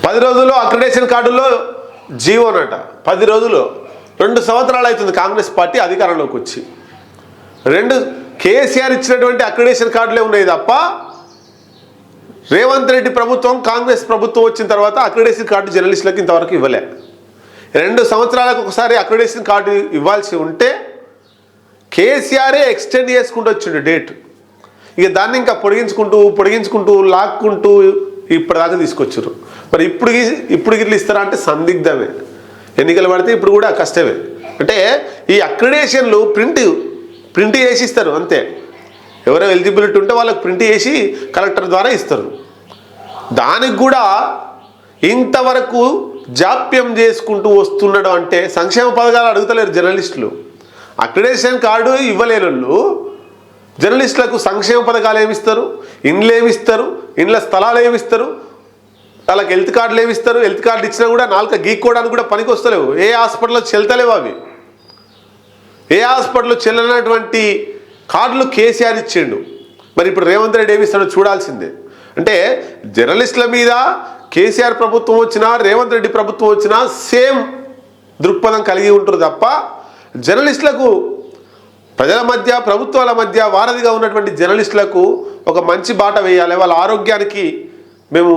10 రోజుల్లో అక్రిడేషన్ కార్డుల్లో జీవోనట. 10 రోజులు 2 సంవత్సరాలు అవుతుంది కాంగ్రెస్ పార్టీ అధికారంలోకి వచ్చి. కేసీఆర్ ఇచ్చినటువంటి అక్రిడేషన్ కార్డులే ఉన్నాయి తప్ప రేవంత్ రెడ్డి ప్రభుత్వం కాంగ్రెస్ ప్రభుత్వం వచ్చిన తర్వాత అక్రిడేషన్ కార్డు జర్నలిస్టులకు ఇంతవరకు ఇవ్వలే. 2 సంవత్సరాలకు ఒకసారి అక్రిడేషన్ కార్డు ఇవ్వాల్సి ఉంటే కేసీఆరే ఎక్స్టెండ్ చేసుకుంటూ వచ్చిండు డేట్. ఇక దాన్ని ఇంకా పొడిగించుకుంటూ లాక్కుంటూ ఇప్పటిదాకా తీసుకొచ్చారు. మరి ఇప్పుడు గిట్ల ఇస్తారా అంటే సందిగ్ధమే. ఎన్నికలు పడితే ఇప్పుడు కూడా కష్టమే. అంటే ఈ అక్రిడేషన్లు ప్రింట్ చేసి ఇస్తారు అంతే. ఎవరో ఎలిజిబిలిటీ ఉంటే వాళ్ళకి ప్రింట్ చేసి కలెక్టర్ ద్వారా ఇస్తారు. దానికి కూడా ఇంతవరకు జాప్యం చేసుకుంటూ వస్తున్నాడు అంటే సంక్షేమ పథకాలు అడుగుతలేరు జర్నలిస్టులు. అక్రిడేషన్ కార్డు ఇవ్వలేని వాళ్ళు జర్నలిస్టులకు సంక్షేమ పథకాలు ఏమిస్తారు, ఇండ్లు ఏమిస్తారు, ఇండ్ల స్థలాలు ఏమిస్తారు, వాళ్ళకి హెల్త్ కార్డులు ఏమిస్తారు. హెల్త్ కార్డు ఇచ్చినా కూడా నాలుక గీక్కోవడానికి కూడా పనికి వస్తలేవు. ఏ హాస్పిటల్లో చెల్తలేవు అవి. ఏ హాస్పిటల్లో చెల్లనటువంటి కార్డులు కేసీఆర్ ఇచ్చిండు. మరి ఇప్పుడు రేవంత్ రెడ్డి ఏమిస్తాడో చూడాల్సిందే. అంటే జర్నలిస్టుల మీద కేసీఆర్ ప్రభుత్వం వచ్చినా రేవంత్ రెడ్డి ప్రభుత్వం వచ్చినా సేమ్ దృక్పథం కలిగి ఉంటారు తప్ప జర్నలిస్టులకు ప్రజల మధ్య ప్రభుత్వాల మధ్య వారధిగా ఉన్నటువంటి జర్నలిస్టులకు ఒక మంచి బాట వేయాలి. వాళ్ళ ఆరోగ్యానికి మేము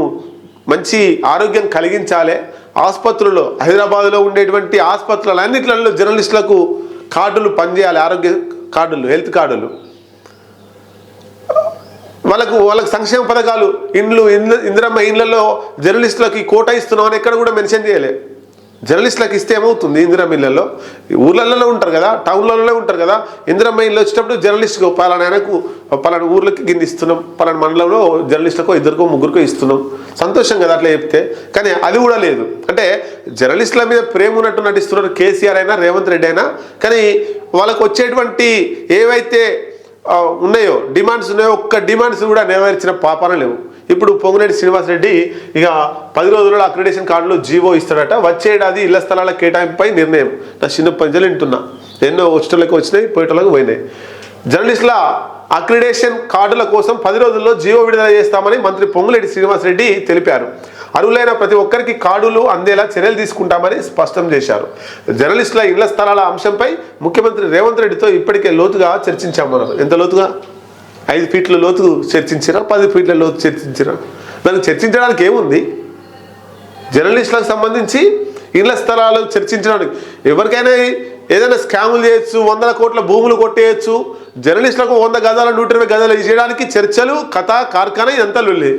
మంచి ఆరోగ్యం కలిగించాలి. ఆసుపత్రుల్లో హైదరాబాద్లో ఉండేటువంటి ఆసుపత్రులన్నింటిలో జర్నలిస్టులకు కార్డులు పనిచేయాలి. ఆరోగ్య కార్డులు, హెల్త్ కార్డులు. వాళ్ళకు సంక్షేమ పథకాలు, ఇందిరమ్మ ఇండ్లలో జర్నలిస్టులకి కోట ఇస్తున్నామని ఎక్కడ కూడా మెన్షన్ చేయలే. జర్నలిస్టులకు ఇస్తే ఏమవుతుంది? ఇందిరమ్మ ఇళ్లలో ఊర్లలో ఉంటారు కదా, టౌన్లలో ఉంటారు కదా. ఇందిరమ్మ ఇల్లు వచ్చేటప్పుడు జర్నలిస్టుకు పలానా ఊర్లకి కింద ఇస్తున్నాం, పలానా మండలంలో జర్నలిస్టులకు 2కో 3కో ఇస్తున్నాం. సంతోషం కదా అట్లా చెప్తే. కానీ అది కూడా లేదు. అంటే జర్నలిస్టుల మీద ప్రేమ ఉన్నట్టు నటిస్తున్నారు కేసీఆర్ అయినా రేవంత్ రెడ్డి అయినా. కానీ వాళ్ళకు వచ్చేటువంటి ఏవైతే ఉన్నాయో డిమాండ్స్ ఉన్నాయో ఒక్క డిమాండ్స్ కూడా నెరవేర్చిన పాపాన లేవు. ఇప్పుడు పొంగులేటి శ్రీనివాసరెడ్డి ఇక 10 రోజుల్లో అక్రిడేషన్ కార్డులో జీవో ఇస్తాడట. వచ్చే ఏడాది ఇళ్ల స్థలాల కేటాయింపుపై నిర్ణయం. నా చిన్న పంజలు వింటున్నా. ఎన్నో వచ్చేటోళ్ళకి వచ్చినాయి, పోయేటోళ్ళకి పోయినాయి. జర్నలిస్టుల అక్రిడేషన్ కార్డుల కోసం 10 రోజుల్లో జీవో విడుదల చేస్తామని మంత్రి పొంగులేటి శ్రీనివాసరెడ్డి తెలిపారు. అర్హులైన ప్రతి ఒక్కరికి కార్డులు అందేలా చర్యలు తీసుకుంటామని స్పష్టం చేశారు. జర్నలిస్టుల ఇళ్ల స్థలాల అంశంపై ముఖ్యమంత్రి రేవంత్ రెడ్డితో ఇప్పటికే లోతుగా చర్చించామన్నారు. ఎంత లోతుగా? 5 ఫీట్ల లోతు చర్చించినా, 10 ఫీట్ల లోతు చర్చించినా. దానికి చర్చించడానికి ఏముంది? జర్నలిస్టులకు సంబంధించి ఇళ్ల స్థలాలు చర్చించడానికి ఎవరికైనా ఏదైనా స్కాములు చేయొచ్చు, 100 కోట్ల భూములు కొట్టేయచ్చు. జర్నలిస్టులకు 100 గజాలు 120 గజాలు చేయడానికి చర్చలు, కథ, కార్ఖానా ఇదంతా లొల్లి.